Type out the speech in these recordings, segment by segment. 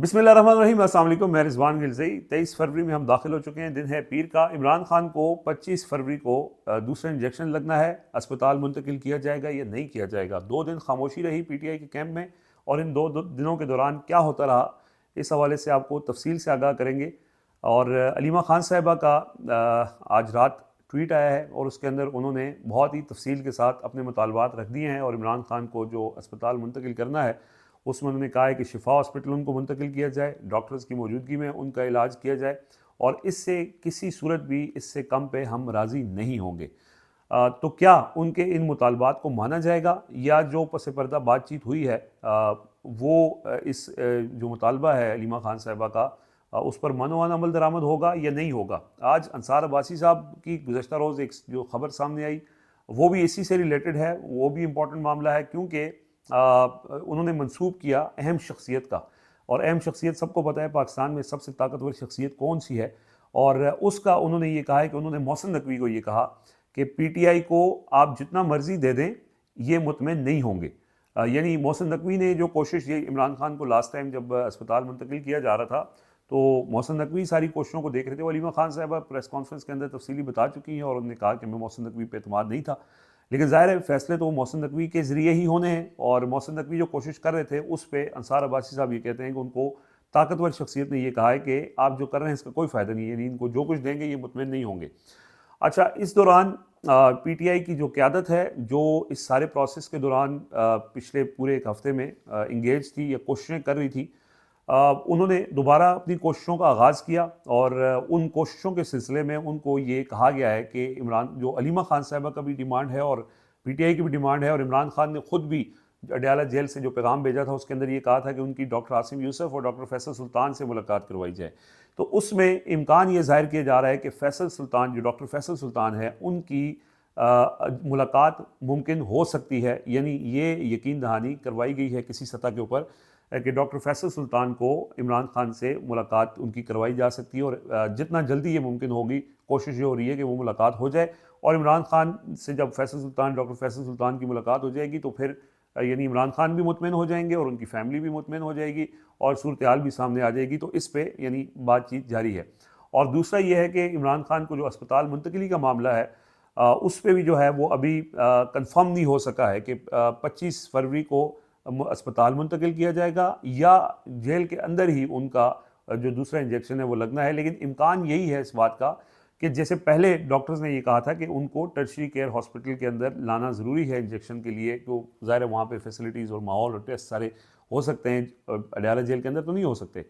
बिस्मिल्लाहिर्रहमानिर्रहीम। अस्सलाम वालेकुम। मैं रिजवान गिलज़ई। 23 फरवरी में हम दाखिल हो चुके हैं। दिन है पीर का। इमरान खान को 25 फरवरी को दूसरा इंजेक्शन लगना है। अस्पताल मुंतकिल किया जाएगा या नहीं किया जाएगा। 2 दिन खामोशी रही पीटीआई के कैंप में, और इन दो दिनों के दौरान क्या होता रहा, इस हवाले से आपको तफसील से आगाह करेंगे। और अलीमा खान साहिबा का आज रात ट्वीट आया है, और उसके अंदर उन्होंने बहुत ही तफसील के साथ अपने मुतालबात रख दिए हैं। और इमरान खान को जो अस्पताल मुंतकिल करना है, उसमें उन्होंने कहा है कि शिफा हॉस्पिटल उनको मुंतकिल किया जाए, डॉक्टर्स की मौजूदगी में उनका इलाज किया जाए, और इससे किसी सूरत भी इससे कम पे हम राज़ी नहीं होंगे। तो क्या उनके इन मुतालबात को माना जाएगा, या जो पस पर्दा बातचीत हुई है वो जो मुतालबा है अलीमा खान साहिबा का, उस पर मनोवान अमल दरामद होगा या नहीं होगा। आज अंसार अब्बासी साहब की गुज़श्ता रोज़ एक जो खबर सामने आई, वो भी इसी से रिलेटेड है। वो भी इम्पोर्टेंट मामला है, क्योंकि उन्होंने मंसूब किया अहम शख्सियत का, और अहम शख्सियत सबको पता है पाकिस्तान में सबसे ताकतवर शख्सियत कौन सी है। और उसका उन्होंने ये कहा है कि उन्होंने मोहसिन नकवी को ये कहा कि पीटीआई को आप जितना मर्जी दे दें, ये मुतमिन नहीं होंगे। यानी मोहसिन नकवी ने जो कोशिश, ये इमरान खान को लास्ट टाइम जब अस्पताल मुंतकिल किया जा रहा था, तो मोहसिन नकवी सारी कोशिशों को देख रहे थे। वो अलीमा खान साहबा प्रेस कॉन्फ्रेंस के अंदर तफसीली बता चुकी हैं, और उन्होंने कहा कि मैं मोहसिन नकवी पे एतमाद नहीं था। लेकिन ज़ाहिर है फैसले तो मोहसिन नकवी के ज़रिए ही होने हैं, और मोहसिन नकवी जो कोशिश कर रहे थे उस पर अंसार अब्बासी साहब ये कहते हैं कि उनको ताकतवर शख्सियत ने ये कहा है कि आप जो कर रहे हैं इसका कोई फ़ायदा नहीं है, यानी इनको जो कुछ देंगे ये मुतमिन नहीं होंगे। अच्छा, इस दौरान पीटीआई की जो क़यादत है, जो इस सारे प्रोसेस के दौरान पिछले पूरे एक हफ़्ते में इंगेज थी या कोशिशें कर रही थी, उन्होंने दोबारा अपनी कोशिशों का आगाज़ किया। और उन कोशिशों के सिलसिले में उनको ये कहा गया है कि इमरान, जो अलीमा खान साहिबा का भी डिमांड है और पीटीआई की भी डिमांड है, और इमरान खान ने ख़ुद भी अडयाला जेल से जो पैगाम भेजा था उसके अंदर ये कहा था कि उनकी डॉक्टर आसिम यूसुफ और डॉक्टर फैसल सुल्तान से मुलाकात करवाई जाए। तो उसमें इम्कान ये ज़ाहिर किया जा रहा है कि फैसल सुल्तान, जो डॉक्टर फैसल सुल्तान है, उनकी मुलाकात मुमकिन हो सकती है। यानी ये यकीन दहानी करवाई गई है किसी सतह के ऊपर कि डॉक्टर फैसल सुल्तान को इमरान खान से मुलाकात उनकी करवाई जा सकती है, और जितना जल्दी ये मुमकिन होगी कोशिश ये हो रही है कि वो मुलाकात हो जाए। और इमरान खान से जब डॉक्टर फैसल सुल्तान की मुलाकात हो जाएगी, तो फिर यानी इमरान खान भी मुतमिन हो जाएंगे और उनकी फैमिली भी मुतमिन हो जाएगी, और सूरत हाल भी सामने आ जाएगी। तो इस पर यानी बातचीत जारी है। और दूसरा ये है कि इमरान खान को जो अस्पताल मुंतकिली का मामला है, उस पर भी जो है वो अभी कंफर्म नहीं हो सका है कि 25 फरवरी को अस्पताल मुंतकिल किया जाएगा या जेल के अंदर ही उनका जो दूसरा इंजेक्शन है वो लगना है। लेकिन इम्कान यही है इस बात का कि जैसे पहले डॉक्टर्स ने ये कहा था कि उनको टर्शरी केयर हॉस्पिटल के अंदर लाना ज़रूरी है इंजेक्शन के लिए, तो ज़ाहिर है वहाँ पे फैसिलिटीज़ और माहौल और टेस्ट सारे हो सकते हैं, अडयाला जेल के अंदर तो नहीं हो सकते।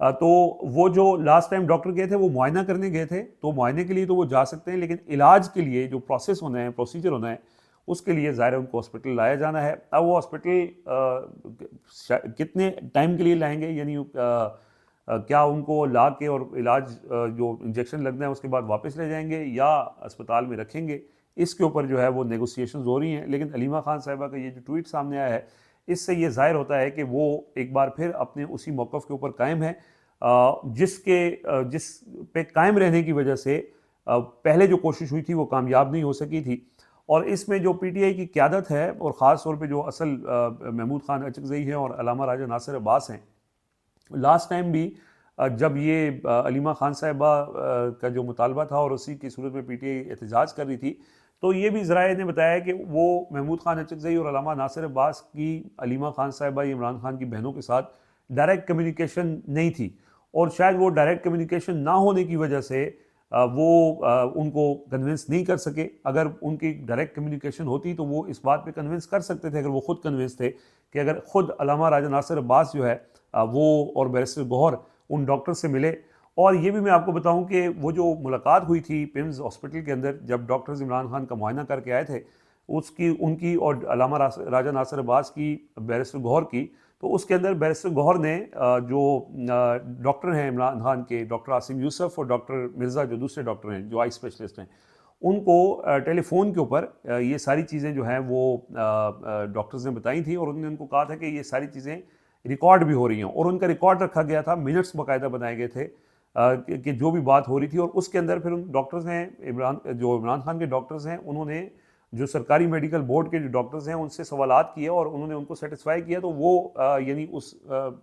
तो वो जो लास्ट टाइम डॉक्टर गए थे वो मुआयना करने गए थे, तो मुआयने के लिए तो वो जा सकते हैं, लेकिन इलाज के लिए जो प्रोसेस होना है, प्रोसीजर होना है, उसके लिए ज़ाहिर है उनको हॉस्पिटल लाया जाना है। अब वो हॉस्पिटल कितने टाइम के लिए लाएंगे, यानी क्या उनको ला के और इलाज जो इंजेक्शन लगना है उसके बाद वापस ले जाएंगे या अस्पताल में रखेंगे, इसके ऊपर जो है वो नेगोशिएशंस हो रही हैं। लेकिन अलीमा खान साहिबा का ये जो ट्वीट सामने आया है, इससे ये ज़ाहिर होता है कि वो एक बार फिर अपने उसी मौक़िफ़ के ऊपर कायम है, जिस पे कायम रहने की वजह से पहले जो कोशिश हुई थी वो कामयाब नहीं हो सकी थी। और इसमें जो पीटीआई की क़यादत है, और ख़ास तौर पे जो असल महमूद खान अचकज़ई हैं और अल्लामा राजा नासिर अब्बास हैं, लास्ट टाइम भी जब ये अलीमा खान साहिबा का जो मुतालबा था और उसी की सूरत में पीटीआई एहतजाज कर रही थी, तो ये भी ज़राए ने बताया कि वो महमूद खान अचकज़ई और अल्लामा नासिर अब्बास की अलीमा खान साहिबा इमरान खान की बहनों के साथ डायरेक्ट कम्युनिकेशन नहीं थी, और शायद वो डायरेक्ट कम्युनिकेशन ना होने की वजह से वो उनको कन्विंस नहीं कर सके। अगर उनकी डायरेक्ट कम्युनिकेशन होती तो वो इस बात पे कन्विंस कर सकते थे, अगर वो ख़ुद कन्विंस थे कि अगर ख़ुद अल्लामा राजा नासिर अब्बास जो है वो और बैरिस्टर गौहर उन डॉक्टर से मिले। और ये भी मैं आपको बताऊं कि वो जो मुलाकात हुई थी पिम्स हॉस्पिटल के अंदर, जब डॉक्टर्स इमरान खान का मुआयना करके आए थे, उसकी उनकी और अल्लामा राजा नासिर अब्बास की, बैरिस्टर गौहर की, तो उसके अंदर बैरिस्टर गौहर ने जो डॉक्टर हैं इमरान खान के, डॉक्टर आसिम यूसुफ और डॉक्टर मिर्ज़ा जो दूसरे डॉक्टर हैं जो आई स्पेशलिस्ट हैं, उनको टेलीफोन के ऊपर ये सारी चीज़ें जो हैं वो डॉक्टर्स ने बताई थी, और उन्होंने उनको कहा था कि ये सारी चीज़ें रिकॉर्ड भी हो रही हैं, और उनका रिकॉर्ड रखा गया था, मिनट्स बाकायदा बनाए गए थे कि जो भी बात हो रही थी। और उसके अंदर फिर उन डॉक्टर्स हैं, इमरान खान के डॉक्टर्स हैं, उन्होंने जो सरकारी मेडिकल बोर्ड के जो डॉक्टर्स हैं उनसे सवालात किए और उन्होंने उनको सेटिस्फाई किया, तो वो यानी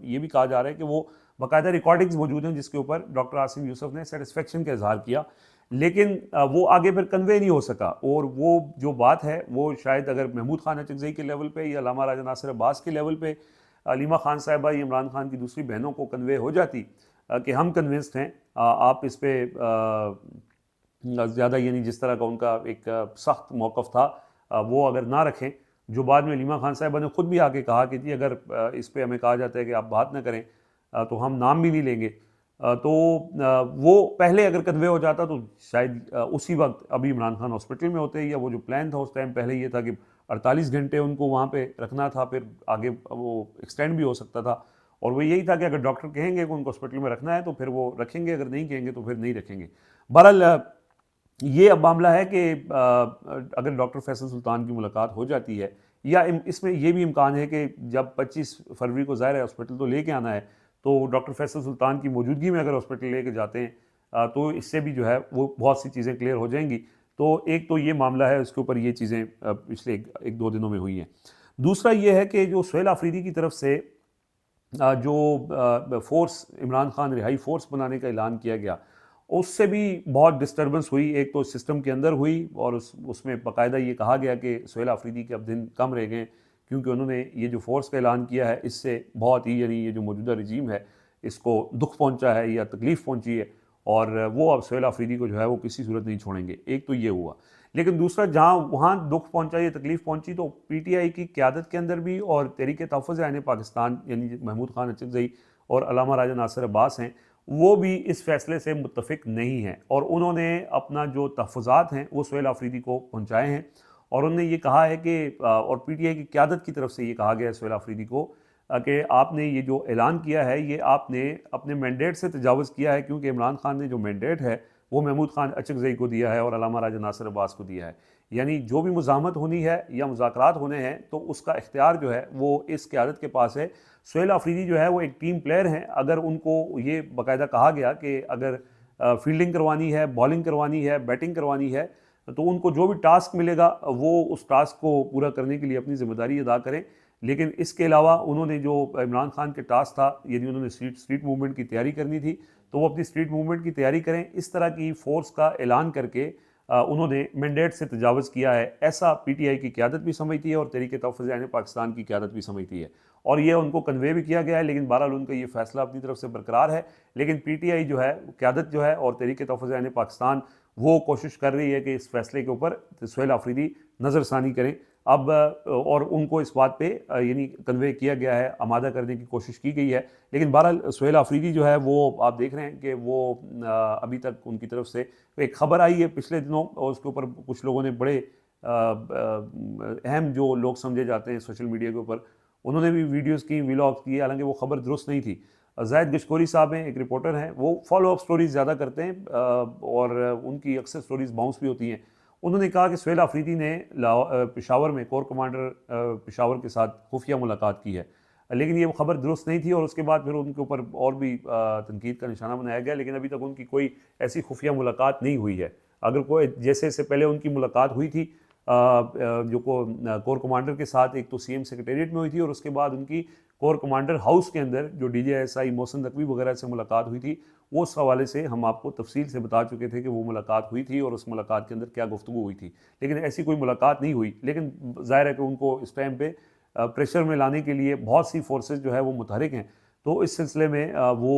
ये भी कहा जा रहा है कि वो बाकायदा रिकॉर्डिंग्स मौजूद हैं जिसके ऊपर डॉक्टर आसिम यूसुफ ने सेटिस्फेक्शन का इजहार किया, लेकिन वो आगे फिर कन्वे नहीं हो सका। और वो जो बात है वो शायद अगर महमूद खान अचकज़ई के लेवल पे या अल्लामा राजा नासिर अब्बास के लेवल पे अलीमा खान साहिबा या इमरान खान की दूसरी बहनों को कन्वे हो जाती कि हम कन्विंस्ड हैं, आप इस पर ज़्यादा यानी जिस तरह का उनका एक सख्त मौक़िफ़ था वो अगर ना रखें, जो बाद में अलीमा खान साहिबा ने ख़ुद भी आके कहा कि जी अगर इस पर हमें कहा जाता है कि आप बात ना करें तो हम नाम भी नहीं लेंगे, तो वो पहले अगर कन्वे हो जाता तो शायद उसी वक्त अभी इमरान खान हॉस्पिटल में होते, या वो जो प्लान था उस टाइम पहले ये था कि 48 घंटे उनको वहाँ पे रखना था, फिर आगे वो एक्सटेंड भी हो सकता था। और वो यही था कि अगर डॉक्टर कहेंगे कि उनको हॉस्पिटल में रखना है तो फिर वो रखेंगे, अगर नहीं कहेंगे तो फिर नहीं रखेंगे। बहरहाल ये अब मामला है कि अगर डॉक्टर फैसल सुल्तान की मुलाकात हो जाती है, या इसमें यह भी इम्कान है कि जब 25 फरवरी को ज़ाहिर है हॉस्पिटल तो लेके आना है, तो डॉक्टर फैसल सुल्तान की मौजूदगी में अगर हॉस्पिटल लेके जाते हैं तो इससे भी जो है वो बहुत सी चीज़ें क्लियर हो जाएंगी। तो एक तो ये मामला है, उसके ऊपर ये चीज़ें पिछले एक दो दिनों में हुई हैं। दूसरा ये है कि जो सुहेल आफरीदी की तरफ से जो फोर्स इमरान खान रिहाई फोर्स बनाने का ऐलान किया गया, उससे भी बहुत डिस्टर्बेंस हुई। एक तो सिस्टम के अंदर हुई और उसमें बाकायदा ये कहा गया कि सुहेल आफरीदी के अब दिन कम रह गए, क्योंकि उन्होंने ये जो फोर्स का ऐलान किया है इससे बहुत ही यानी ये जो मौजूदा रजीम है इसको दुख पहुंचा है या तकलीफ़ पहुंची है, और वो अब सुहेल आफरीदी को जो है वो किसी सूरत नहीं छोड़ेंगे। एक तो ये हुआ, लेकिन दूसरा जहाँ वहाँ दुख पहुंचा, ये तकलीफ़ पहुंची, तो PTI की क़यादत के अंदर भी और तहरीक तहफ़्फ़ुज़ आइन पाकिस्तान यानी महमूद खान अचकज़ई और अल्लामा राजा नासिर अब्बास हैं, वो भी इस फैसले से मुत्तफ़िक नहीं हैं, और उन्होंने अपना जो तहफ़्फ़ुज़ात हैं वो सुहेल आफरीदी को पहुँचाए हैं। और उन्होंने ये कहा है कि और PTI की क़यादत की तरफ से ये कहा गया है सुहेल आफरीदी को कि आपने ये जो ऐलान किया है ये आपने अपने मैंडेट से तजावुज़ किया है, क्योंकि इमरान खान ने जो मैंडेट है वो महमूद खान अचकज़ई को दिया है और अल्लामा राजा नासिर अब्बास को दिया है। यानी जो भी मुज़ाहमत होनी है या मुज़ाकरात होने हैं तो उसका इख्तियार जो है वो इस क़यादत के पास है। सुहेल आफरीदी जो है वो एक टीम प्लेयर हैं। अगर उनको ये बाकायदा कहा गया कि अगर फील्डिंग करवानी है, बॉलिंग करवानी है, बैटिंग करवानी है, तो उनको जो भी टास्क मिलेगा वो उस टास्क को पूरा करने के लिए अपनी ज़िम्मेदारी अदा करें। लेकिन इसके अलावा उन्होंने जो इमरान खान के टास्क था, यदि उन्होंने स्ट्रीट मूवमेंट की तैयारी करनी थी तो वो अपनी स्ट्रीट मूवमेंट की तैयारी करें। इस तरह की फोर्स का ऐलान करके उन्होंने मैंडेट से तजावज़ किया है, ऐसा PTI की क़यादत भी समझती है और तहरीक तहफ़्फ़ुज़ आइन पाकिस्तान की क़यादत भी समझती है, और ये उनको कन्वे भी किया गया है। लेकिन बहरहाल उनका ये फैसला अपनी तरफ से बरकरार है। लेकिन PTI जो है, क़यादत जो है और तहरीक तहफ़्फ़ुज़ आइन पाकिस्तान, वो कोशिश कर रही है कि इस फैसले के ऊपर सुहेल आफरीदी नज़रसानी करें। अब और उनको इस बात पे यानी कन्वे किया गया है, आमादा करने की कोशिश की गई है। लेकिन बहरहाल सुहेल आफरीदी जो है वो आप देख रहे हैं कि वो अभी तक उनकी तरफ से एक ख़बर आई है पिछले दिनों, और उसके ऊपर कुछ लोगों ने बड़े अहम जो लोग समझे जाते हैं सोशल मीडिया के ऊपर, उन्होंने भी वीडियोस की, व्लॉग्स किए, हालांकि वो ख़बर दुरुस्त नहीं थी। ज़ाहिद गशकोरी साहब हैं, एक रिपोर्टर हैं, वो फॉलो अप स्टोरीज़ ज़्यादा करते हैं और उनकी अक्सर स्टोरीज़ बाउंस भी होती हैं। उन्होंने कहा कि सुहेल आफरीदी ने पेशावर में कोर कमांडर पेशावर के साथ खुफिया मुलाकात की है, लेकिन ये खबर दुरुस्त नहीं थी, और उसके बाद फिर उनके ऊपर और भी तनकीद का निशाना बनाया गया। लेकिन अभी तक उनकी कोई ऐसी खुफिया मुलाकात नहीं हुई है। अगर कोई जैसे से पहले उनकी मुलाकात हुई थी जो कोर कमांडर के साथ, एक तो CM सेक्रेटेरिएट में हुई थी, और उसके बाद उनकी कोर कमांडर हाउस के अंदर जो DJSI मोहसिन नकवी वगैरह से मुलाकात हुई थी, वो उस हवाले से हम आपको तफसील से बता चुके थे कि वो मुलाकात हुई थी और उस मुलाकात के अंदर क्या गुफ्तगू हुई थी। लेकिन ऐसी कोई मुलाकात नहीं हुई। लेकिन ज़ाहिर है कि उनको इस टाइम पे प्रेशर में लाने के लिए बहुत सी फोर्सेस जो है वो मुतहरिक हैं, तो इस सिलसिले में वो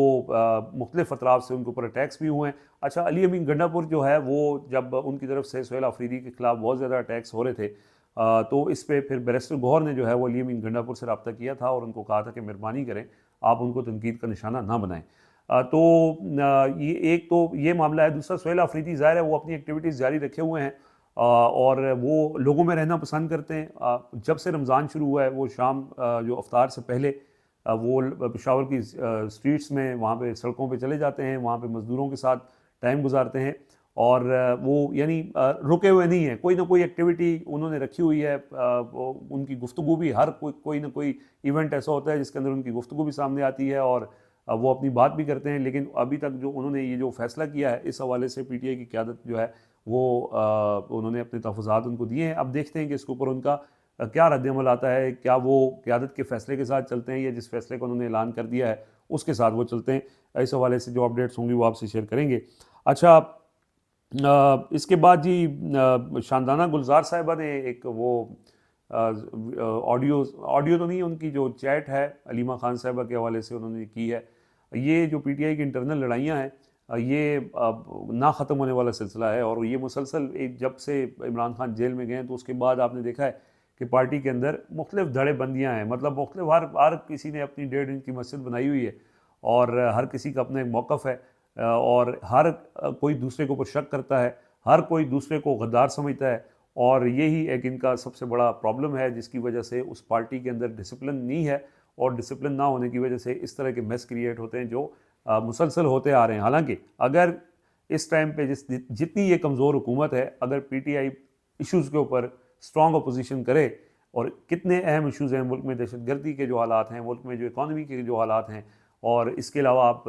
मुख्तलिफ अतराफ से उनके ऊपर अटैक्स भी हुए हैं। अच्छा, अली अमीन गंडापुर जो है वो जब उनकी तरफ से सुहेल आफरीदी के खिलाफ बहुत ज़्यादा अटैक्स हो रहे थे, तो इस पर फिर बैरिस्टर गौहर ने जो है वो अली अमीन गंडापुर से रब्ता किया था और उनको कहा था कि मेहरबानी करें, आप उनको तनकीद का निशाना ना बनाएं। तो ये एक तो ये मामला है। दूसरा, सुहेल आफरीदी ज़ाहिर है वो अपनी एक्टिविटीज़ जारी रखे हुए हैं और वो लोगों में रहना पसंद करते हैं। जब से रमज़ान शुरू हुआ है वो शाम जो अफ्तार से पहले वो पेशावर की स्ट्रीट्स में, वहाँ पे सड़कों पे चले जाते हैं, वहाँ पे मज़दूरों के साथ टाइम गुजारते हैं, और वो यानी रुके हुए नहीं हैं, कोई ना कोई एक्टिविटी उन्होंने रखी हुई है। उनकी गुफ्तगू भी हर कोई ना कोई इवेंट ऐसा होता है जिसके अंदर उनकी गुफ्तगू भी सामने आती है और वो अपनी बात भी करते हैं। लेकिन अभी तक जो उन्होंने ये जो फैसला किया है, इस हवाले से PTI की क़यादत जो है वो उन्होंने अपने तहफ़्फ़ुज़ात उनको दिए हैं। अब देखते हैं कि इसके ऊपर उनका क्या रद्द-ए-अमल आता है, क्या वो क़यादत के फ़ैसले के साथ चलते हैं या जिस फ़ैसले को उन्होंने ऐलान कर दिया है उसके साथ वो चलते हैं। इस हवाले से जो अपडेट्स होंगी वो आपसे शेयर करेंगे। अच्छा, इसके बाद जी शानदाना गुलज़ार साहिबा ने एक वो ऑडियो ऑडियो तो नहीं, उनकी जो चैट है अलीमा खान साहिबा के हवाले से उन्होंने की है। ये जो पीटीआई की इंटरनल लड़ाइयाँ हैं, ये ना ख़त्म होने वाला सिलसिला है और ये मुसलसल एक जब से इमरान खान जेल में गए हैं तो उसके बाद आपने देखा है कि पार्टी के अंदर मुख्तलिफ धड़ेबंदियाँ हैं। मतलब मुख्तलिफ हर किसी ने अपनी 1.5 इंच की मस्जिद बनाई हुई है और हर किसी का अपना एक मौक़िफ़ है, और हर कोई दूसरे के ऊपर शक करता है, हर कोई दूसरे को गद्दार समझता है, और यही एक इनका सबसे बड़ा प्रॉब्लम है जिसकी वजह से उस पार्टी के अंदर डिसिप्लिन नहीं है, और डिसिप्लिन ना होने की वजह से इस तरह के मेस क्रिएट होते हैं जो मुसलसल होते आ रहे हैं। हालांकि अगर इस टाइम पे जितनी ये कमज़ोर हुकूमत है, अगर पीटीआई इश्यूज़ के ऊपर स्ट्रॉन्ग अपोजिशन करे, और कितने अहम इश्यूज़ हैं मुल्क में, दहशतगर्दी के जो हालात हैं, मुल्क में जो इकॉनमी के जो हालात हैं, और इसके अलावा आप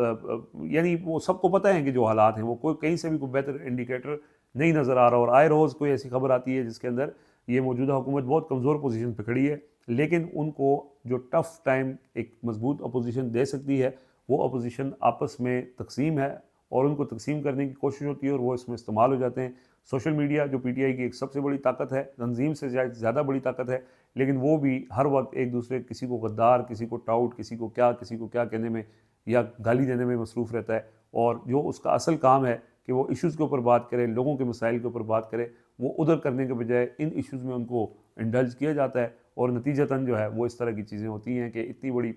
यानी वो सबको पता है कि जो हालात हैं वो कोई कहीं से भी कोई बेहतर इंडिकेटर नहीं नज़र आ रहा, और आए रोज़ कोई ऐसी खबर आती है जिसके अंदर ये मौजूदा हुकूमत बहुत कमज़ोर पोजीशन पे खड़ी है, लेकिन उनको जो टफ़ टाइम एक मजबूत अपोजिशन दे सकती है वो अपोजिशन आपस में तकसीम है, और उनको तकसीम करने की कोशिश होती है और वो इसमें इस्तेमाल हो जाते हैं। सोशल मीडिया जो पीटीआई की एक सबसे बड़ी ताकत है, तंजीम से ज़्यादा बड़ी ताकत है, लेकिन वो भी हर वक्त एक दूसरे किसी को गद्दार, किसी को टाउट, किसी को क्या कहने में या गाली देने में मसरूफ़ रहता है, और जो उसका असल काम है कि वो इश्यूज़ के ऊपर बात करे, लोगों के मसाइल के ऊपर बात करे, वो उधर करने के बजाय इन इश्यूज़ में उनको इंडल्ज किया जाता है, और नतीजतन जो है वो इस तरह की चीज़ें होती हैं कि इतनी बड़ी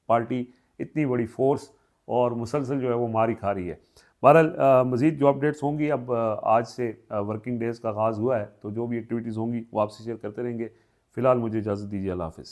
पार्टी, इतनी बड़ी फोर्स, और मुसलसल जो है वो मार ही खा रही है। बहरहाल मज़ीद जो अपडेट्स होंगी, अब आज से वर्किंग डेज़ का आगाज़ हुआ है, तो जो भी एक्टिविटीज़ होंगी वो आपसे शेयर करते रहेंगे। फ़िलहाल मुझे इजाज़त दीजिए, अल्लाह हाफ़िज़।